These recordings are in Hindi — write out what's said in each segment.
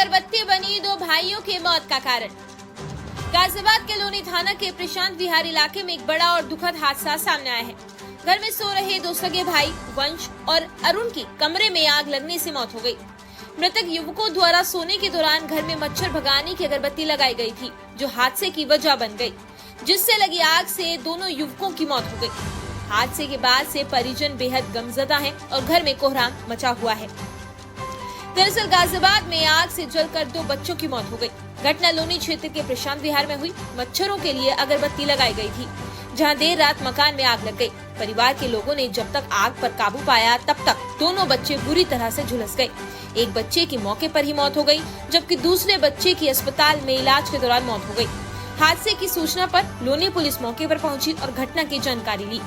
अगरबत्ती बनी दो भाइयों की मौत का कारण। गाजियाबाद के लोनी थाना के प्रशांत विहार इलाके में एक बड़ा और दुखद हादसा सामने आया है। घर में सो रहे दो सगे भाई वंश और अरुण की कमरे में आग लगने से मौत हो गई। मृतक युवकों द्वारा सोने के दौरान घर में मच्छर भगाने की अगरबत्ती लगाई गई थी, जो हादसे की वजह बन गई, जिससे लगी आग से दोनों युवकों की मौत हो गई। हादसे के बाद से परिजन बेहद गमजदा हैं और घर में कोहराम मचा हुआ है। दरअसल गाजियाबाद में आग से जलकर दो बच्चों की मौत हो गई। घटना लोनी क्षेत्र के प्रशांत विहार में हुई। मच्छरों के लिए अगरबत्ती लगाई गई थी, जहां देर रात मकान में आग लग गई। परिवार के लोगों ने जब तक आग पर काबू पाया, तब तक दोनों बच्चे बुरी तरह से झुलस गए। एक बच्चे की मौके पर ही मौत हो गई, जबकि दूसरे बच्चे की अस्पताल में इलाज के दौरान मौत हो गई। हादसे की सूचना पर लोनी पुलिस मौके पर पहुंची और घटना की जानकारी ली।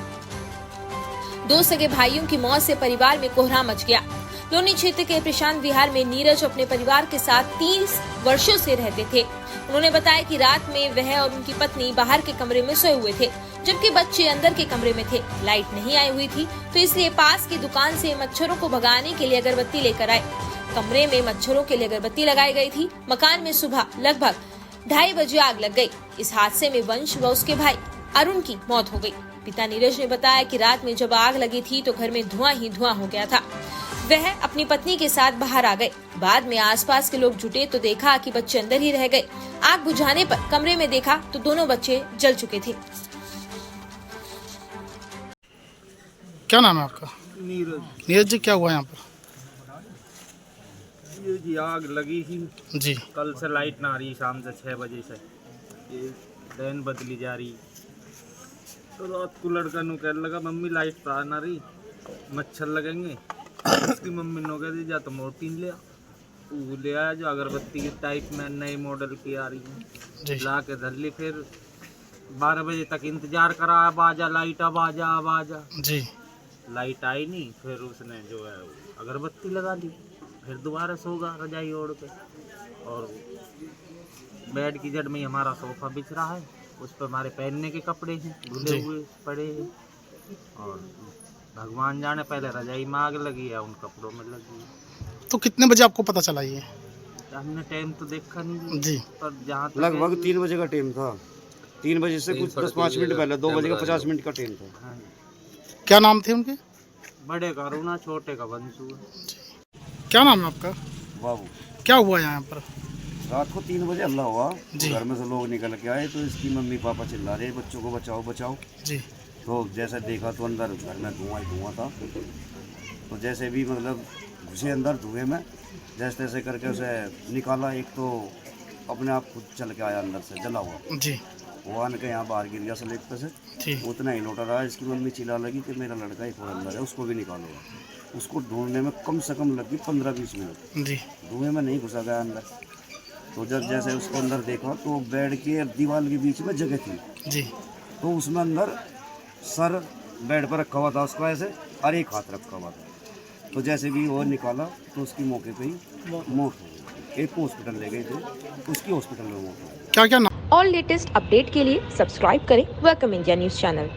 दो सगे भाइयों की मौत से परिवार में कोहराम मच गया। लोनी क्षेत्र के प्रशांत विहार में नीरज अपने परिवार के साथ 30 वर्षों से रहते थे। उन्होंने बताया कि रात में वह और उनकी पत्नी बाहर के कमरे में सोए हुए थे, जबकि बच्चे अंदर के कमरे में थे। लाइट नहीं आई हुई थी, तो इसलिए पास की दुकान से मच्छरों को भगाने के लिए अगरबत्ती लेकर आए। कमरे में मच्छरों के लिए अगरबत्ती लगाई गई थी। मकान में सुबह लगभग 2:30 बजे आग लग गई। इस हादसे में वंश व उसके भाई अरुण की मौत हो गई। पिता नीरज ने बताया कि रात में जब आग लगी थी तो घर में धुआं ही धुआं हो गया था। वह अपनी पत्नी के साथ बाहर आ गए। बाद में आसपास के लोग जुटे तो देखा कि बच्चे अंदर ही रह गए। आग बुझाने पर कमरे में देखा तो दोनों बच्चे जल चुके थे। क्या नाम है आपका? नीरज। नीरज जी, क्या हुआ यहाँ पर? ये जी आग लगी थी जी। कल से लाइट ना आ रही, शाम से 6 बजे से ये लाइन बदली जा रही। तो रात को लड़का नु कहने लगा मम्मी लाइट तो आ ना रही, मच्छर लगेंगे। उसकी मम्मी ने कह दी जा तो मोर्टीन ले आ। वो ले आया जो अगरबत्ती के टाइप में नई मॉडल की आ रही है, ला के धर ली। फिर 12 बजे तक इंतजार करा, अब आजा लाइट, अब आजा अब आजा जी। लाइट आई नहीं। फिर उसने जो है अगरबत्ती लगा ली। फिर दोबारा सोगा रजाई ओढ़ के, और बेड की जड़ में ही हमारा सोफा बिछ रहा है। उस पर हमारे पहनने के कपड़े हैं धुले हुए पड़े हैं, और भगवान जाने पहले रजाई में आग लगी है, उन कपड़ों में लगी है। तो कितने बजे आपको पता चला ये? हमने टाइम तो देखा नहीं जी, पर जहाँ लगभग 3 बजे का टाइम था। 3 बजे से कुछ 10-5 मिनट पहले 2 बजे का 50 मिनट का टाइम था। हाँ, क्या नाम थे उनके? बड़े का अरुणा, छोटे का वंशु। क्या नाम है आपका? बाबू। क्या हुआ यहाँ पर? रात को 3 बजे हल्ला हुआ, जी। घर में से लोग निकल के आए तो इसकी मम्मी पापा चिल्ला रहे बच्चों को बचाओ बचाओ। जी। तो जैसे देखा तो अंदर घर में धुआं ही धुआं था। तो जैसे भी मतलब घुसे अंदर धुएं में, जैसे तैसे करके उसे निकाला। एक तो अपने आप खुद चल के आया अंदर से जला हुआ। जी। वो आने के यहाँ बाहर गिर गया स्लेब पे से। जी। उतना ही लोटा रहा। इसकी मम्मी चिल्ला लगी कि मेरा लड़का एक और अंदर है, उसको भी निकालो। उसको ढूंढने में कम से कम लगी 15-20 मिनट। जी। धुएं में नहीं घुसा गया अंदर। तो जब जैसे उसको अंदर देखा तो बेड के दीवार के बीच में जगह थी। जी। तो उसमें अंदर सर बेड पर रखा हुआ था उसका ऐसे, और एक हाथ रखा हुआ था। तो जैसे भी वो निकाला तो उसकी मौके पे ही मौत हो गई। एक हॉस्पिटल ले गए थे, उसकी हॉस्पिटल में मौत हो गई। क्या क्या नाम? और लेटेस्ट अपडेट के लिए सब्सक्राइब करें वेलकम इंडिया न्यूज चैनल।